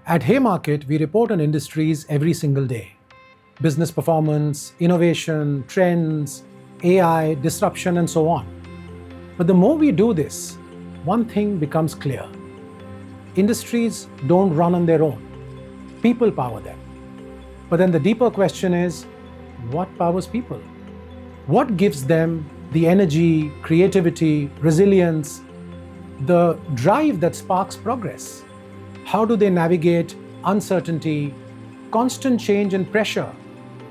At Haymarket, we report on industries every single day: business performance, innovation, trends, AI, disruption, and so on. But the more we do this, one thing becomes clear: industries don't run on their own, people power them. But then the deeper question is, what powers people? What gives them the energy, creativity, resilience, the drive that sparks progress? How do they navigate uncertainty, constant change, and pressure,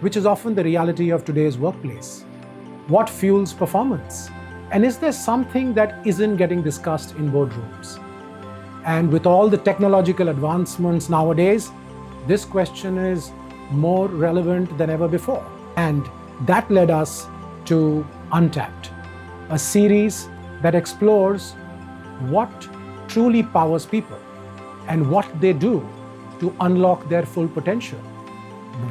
which is often the reality of today's workplace? What fuels performance? And is there something that isn't getting discussed in boardrooms? And with all the technological advancements nowadays, this question is more relevant than ever before. And that led us to Untapped, a series that explores what truly powers people and what they do to unlock their full potential,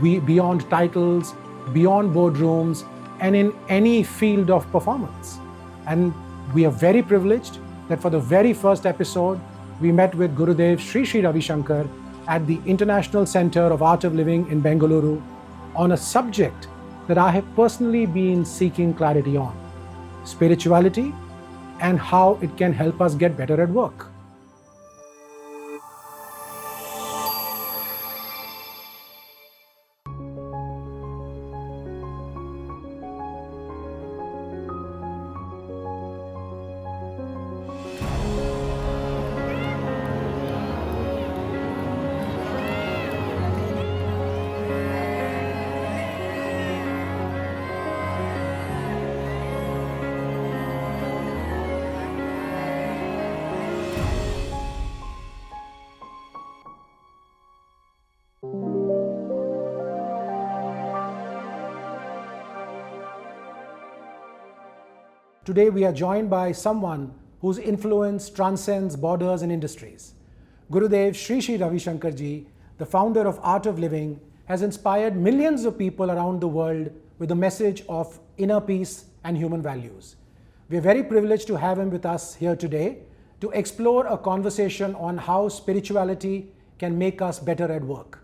beyond titles, beyond boardrooms, and in any field of performance. And we are very privileged that for the very first episode, we met with Gurudev Sri Ravi Shankar at the International Center of Art of Living in Bengaluru on a subject that I have personally been seeking clarity on: spirituality and how it can help us get better at work. Today we are joined by someone whose influence transcends borders and industries. Gurudev Sri Ravi Shankar ji, the founder of Art of Living, has inspired millions of people around the world with a message of inner peace and human values. We are very privileged to have him with us here today to explore a conversation on how spirituality can make us better at work.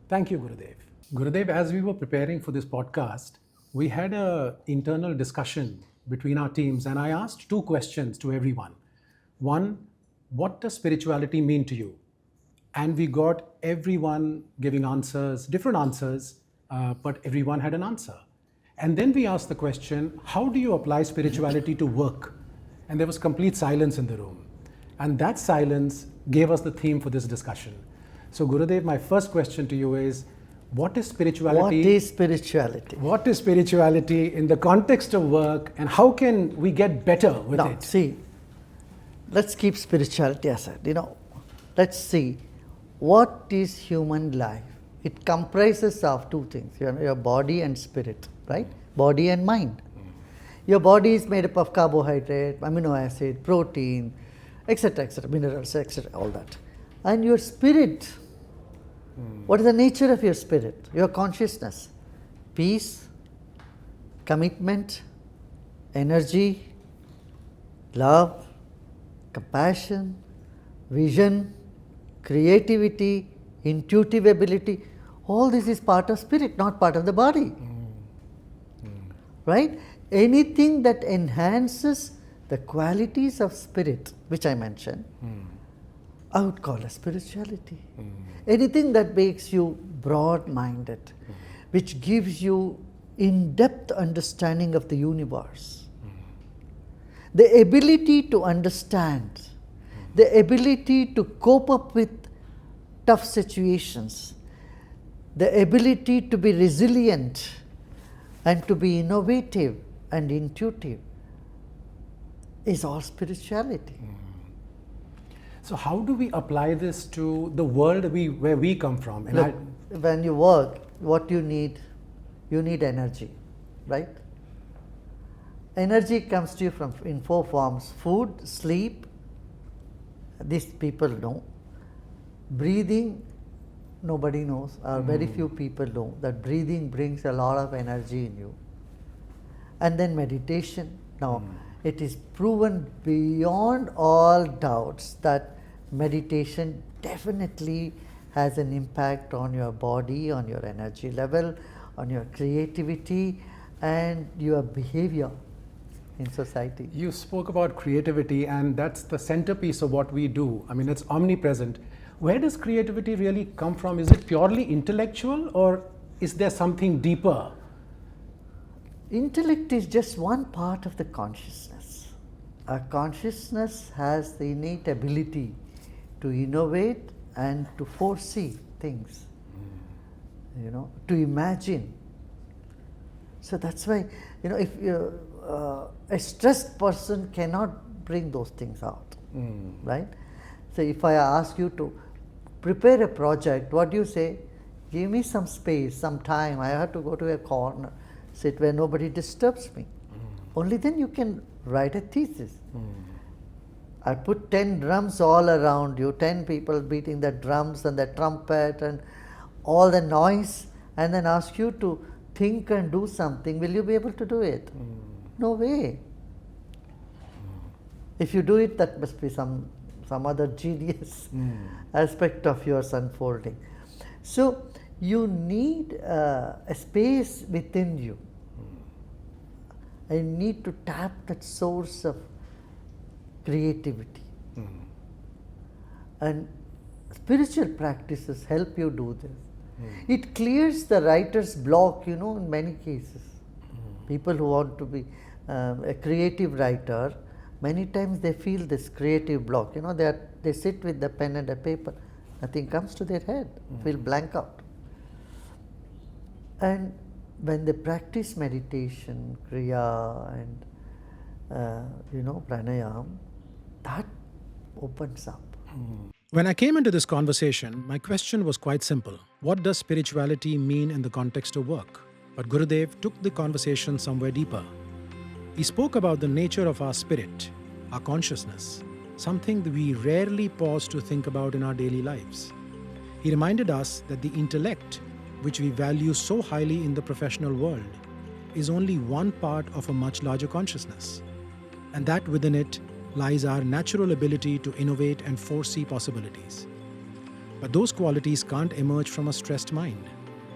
Thank you, Gurudev. Gurudev, as we were preparing for this podcast, we had an internal discussion between our teams, and I asked two questions to everyone. One, what does spirituality mean to you? And we got everyone giving answers, different answers, but everyone had an answer. And then we asked the question, how do you apply spirituality to work? And there was complete silence in the room. And that silence gave us the theme for this discussion. So Gurudev, my first question to you is, what is spirituality? What is spirituality? What is spirituality in the context of work, and how can we get better with now, it? See, let's keep spirituality aside. Let's see, what is human life? It comprises of two things, your body and spirit, right? Body and mind. Your body is made up of carbohydrate, amino acid, protein, etc., minerals, etc., all that. And your spirit, what is the nature of your spirit? Your consciousness, peace, commitment, energy, love, compassion, vision, creativity, intuitive ability. All this is part of spirit, not part of the body. Right? Anything that enhances the qualities of spirit, which I mentioned, I would call as spirituality. Anything that makes you broad-minded, which gives you in-depth understanding of the universe, the ability to understand, the ability to cope up with tough situations, the ability to be resilient and to be innovative and intuitive is all spirituality. So how do we apply this to the world where we come from? And Look, when you work, what you need energy, right? Energy comes to you in four forms: food, sleep, these people know. Breathing, nobody knows, or very few people know that breathing brings a lot of energy in you. And then meditation. Now, it is proven beyond all doubts that meditation definitely has an impact on your body, on your energy level, on your creativity, and your behavior in society. You spoke about creativity, and that's the centerpiece of what we do. I mean, it's omnipresent. Where does creativity really come from? Is it purely intellectual, or is there something deeper? Intellect is just one part of the consciousness. Our consciousness has the innate ability to innovate and to foresee things, to imagine. So that's why, if a stressed person cannot bring those things out, right? So if I ask you to prepare a project, what do you say? Give me some space, some time. I have to go to a corner, sit where nobody disturbs me. Only then you can write a thesis. I put 10 drums all around you, 10 people beating the drums and the trumpet and all the noise, and then ask you to think and do something. Will you be able to do it? No way. If you do it, that must be some other genius aspect of yours unfolding. So you need a space within you. You need to tap that source of creativity. And spiritual practices help you do this. It clears the writer's block, in many cases. People who want to be a creative writer, many times they feel this creative block. They sit with the pen and a paper, nothing comes to their head, feel blank out. And when they practice meditation, kriya, and pranayam, that opens up. When I came into this conversation, my question was quite simple. What does spirituality mean in the context of work? But Gurudev took the conversation somewhere deeper. He spoke about the nature of our spirit, our consciousness, something that we rarely pause to think about in our daily lives. He reminded us that the intellect, which we value so highly in the professional world, is only one part of a much larger consciousness, and that within it lies our natural ability to innovate and foresee possibilities. But those qualities can't emerge from a stressed mind.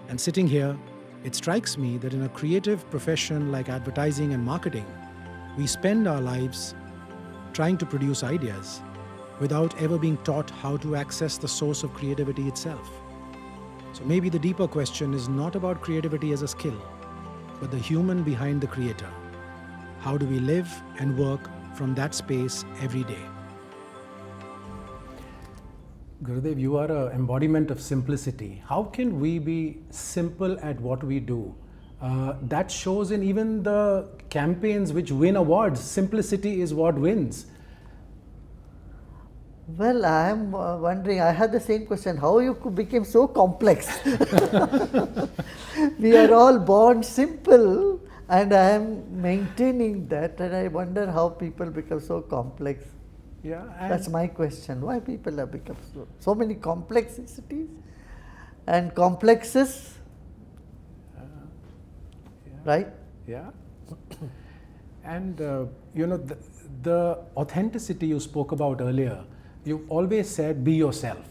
And sitting here, it strikes me that in a creative profession like advertising and marketing, we spend our lives trying to produce ideas without ever being taught how to access the source of creativity itself. So maybe the deeper question is not about creativity as a skill, but the human behind the creator. How do we live and work from that space every day? Gurudev, you are an embodiment of simplicity. How can we be simple at what we do? That shows in even the campaigns which win awards. Simplicity is what wins. Well, I am wondering, I had the same question, how you became so complex? We are all born simple, and I am maintaining that, and I wonder how people become so complex. Yeah, that's my question. Why people have become so many complexities and complexes, right? Yeah. And the authenticity you spoke about earlier, you've always said be yourself.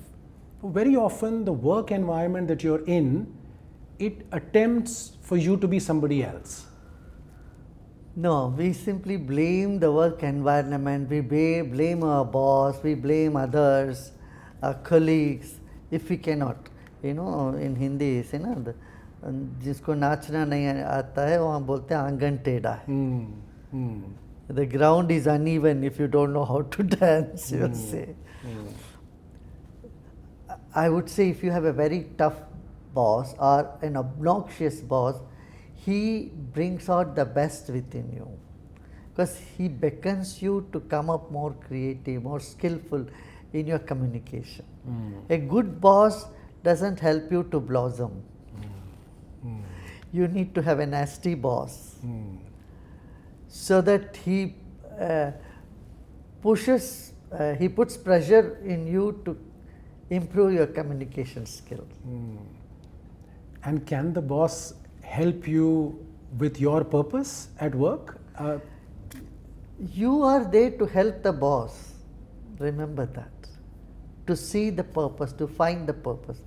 Very often the work environment that you're in, it attempts for you to be somebody else. No, we simply blame the work environment, we blame our boss, we blame others, our colleagues, if we cannot. In Hindi, जिसको नाचना नहीं आता है वहाँ बोलते हैं आंगन टेढ़ा है. The ground is uneven if you don't know how to dance, you'll say. I would say if you have a very tough boss or an obnoxious boss, he brings out the best within you, because he beckons you to come up more creative, more skillful in your communication. A good boss doesn't help you to blossom. You need to have a nasty boss, so that he puts pressure in you to improve your communication skills. And can the boss help you with your purpose at work? You are there to help the boss. Remember that. to see the purpose, to find the purpose.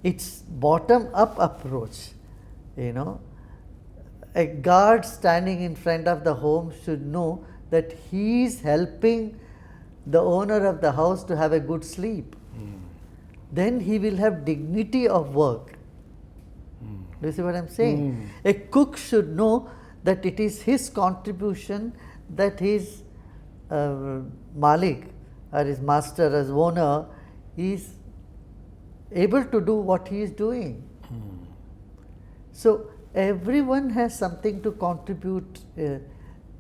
It's bottom-up approach, you know. A guard standing in front of the home should know that he is helping the owner of the house to have a good sleep. Then he will have dignity of work. Do you see what I'm saying? A cook should know that it is his contribution that his Malik or his master, as owner, is able to do what he is doing. So everyone has something to contribute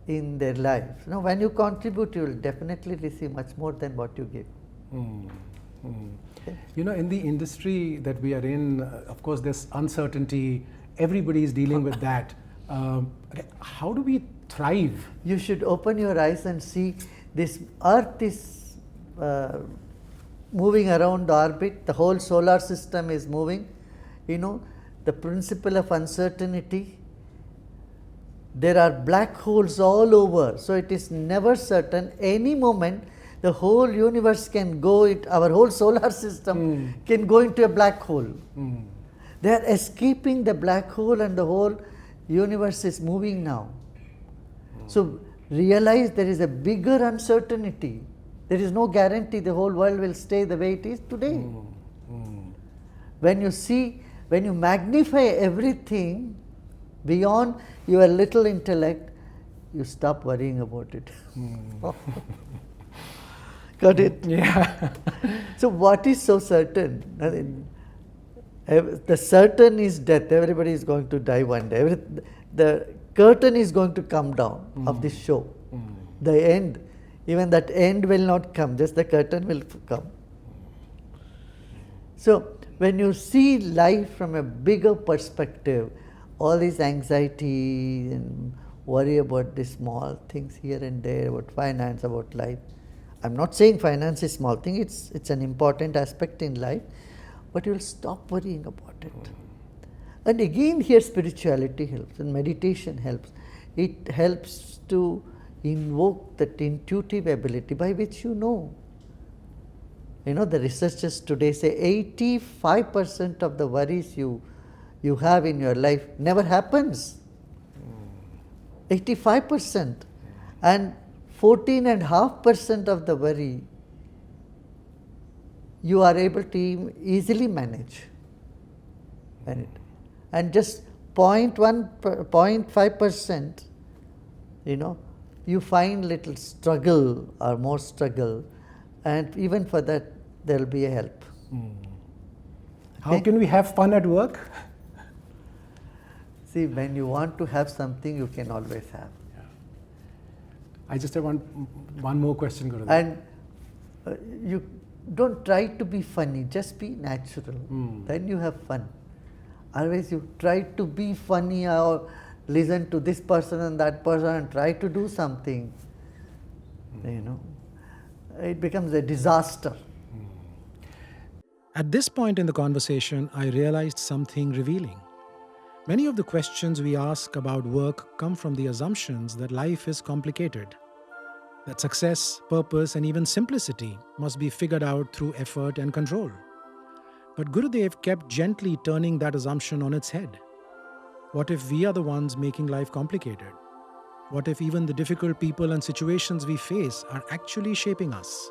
in their life. You know, when you contribute, you will definitely receive much more than what you give. Okay. You know, in the industry that we are in, of course, there's uncertainty. Everybody is dealing with that. How do we thrive? You should open your eyes and see this earth is moving around the orbit, the whole solar system is moving. You know, the principle of uncertainty. There are black holes all over, so it is never certain. Any moment, the whole universe can go, our whole solar system can go into a black hole. They are escaping the black hole and the whole universe is moving now. So realize there is a bigger uncertainty. There is no guarantee the whole world will stay the way it is today. When you see, when you magnify everything beyond your little intellect, you stop worrying about it. Got it? Yeah. So what is so certain? I mean, the certain is death. Everybody is going to die one day. The curtain is going to come down of this show. The end, even that end will not come, just the curtain will come. So when you see life from a bigger perspective, all these anxiety and worry about the small things here and there, about finance, about life. I'm not saying finance is small thing, it's an important aspect in life, but you'll stop worrying about it. And again here spirituality helps and meditation helps. It helps to invoke that intuitive ability by which you know. You know, the researchers today say 85% of the worries you have in your life never happens. 85%. And 14.5% of the worry you are able to easily manage. And just 0.5%, you know, you find little struggle or more struggle, and even for that there will be a help. How can we have fun at work? See, when you want to have something, you can always have. I just have one more question, Gurudev. And you don't try to be funny, just be natural. Then you have fun. Otherwise, you try to be funny or listen to this person and that person and try to do something. You know, it becomes a disaster. At this point in the conversation, I realized something revealing. Many of the questions we ask about work come from the assumptions that life is complicated, that success, purpose, and even simplicity must be figured out through effort and control. But Gurudev kept gently turning that assumption on its head. What if we are the ones making life complicated? What if even the difficult people and situations we face are actually shaping us?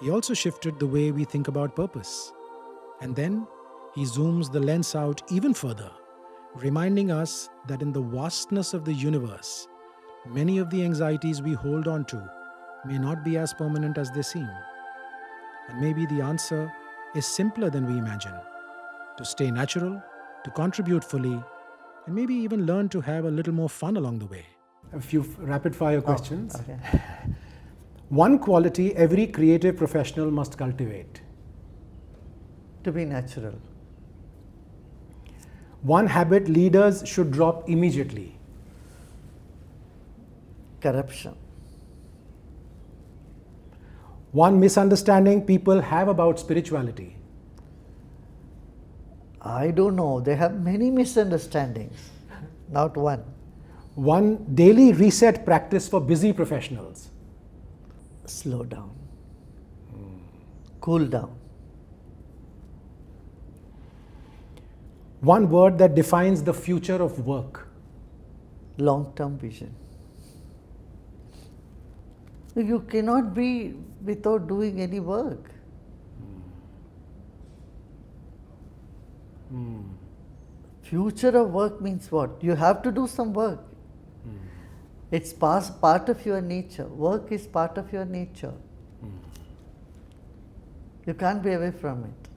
He also shifted the way we think about purpose. And then he zooms the lens out even further, reminding us that in the vastness of the universe, many of the anxieties we hold on to may not be as permanent as they seem. And maybe the answer is simpler than we imagine: to stay natural, to contribute fully, and maybe even learn to have a little more fun along the way. A few rapid fire questions. Okay. One quality every creative professional must cultivate. To be natural. One habit leaders should drop immediately. Corruption. One misunderstanding people have about spirituality. I don't know. They have many misunderstandings, not one. One daily reset practice for busy professionals. Slow down. Cool down. One word that defines the future of work. Long-term vision. You cannot be without doing any work. Future of work means what? You have to do some work. It's part of your nature. Work is part of your nature. You can't be away from it.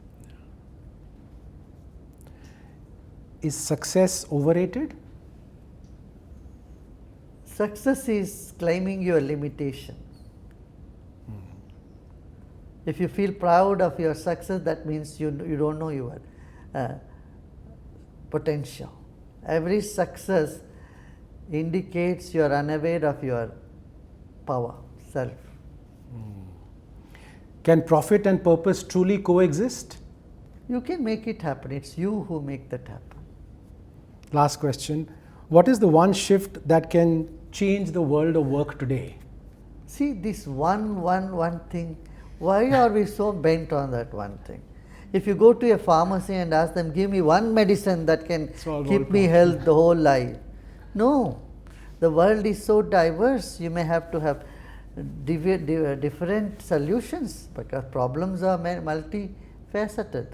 Is success overrated? Success is claiming your limitation. If you feel proud of your success, that means you don't know your potential. Every success indicates you are unaware of your power, self. Can profit and purpose truly coexist? You can make it happen. It's you who make that happen. Last question. What is the one shift that can change the world of work today? See, this one thing, why are we so bent on that one thing? If you go to a pharmacy and ask them, give me one medicine that can keep me health the whole life. No, the world is so diverse, you may have to have different solutions because problems are multifaceted.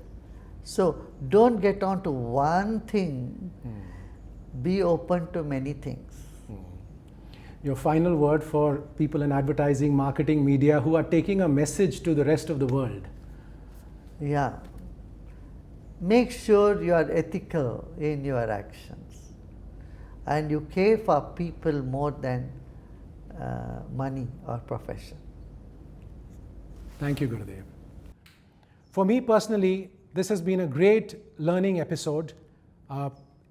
So don't get on to one thing, be open to many things. Your final word for people in advertising, marketing, media who are taking a message to the rest of the world. Yeah. Make sure you are ethical in your actions and you care for people more than money or profession. Thank you, Gurudev. For me personally, this has been a great learning episode.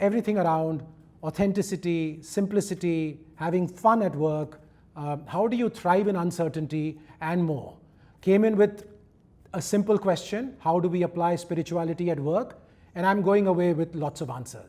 Everything around authenticity, simplicity, having fun at work, how do you thrive in uncertainty, and more. Came in with a simple question, how do we apply spirituality at work? And I'm going away with lots of answers.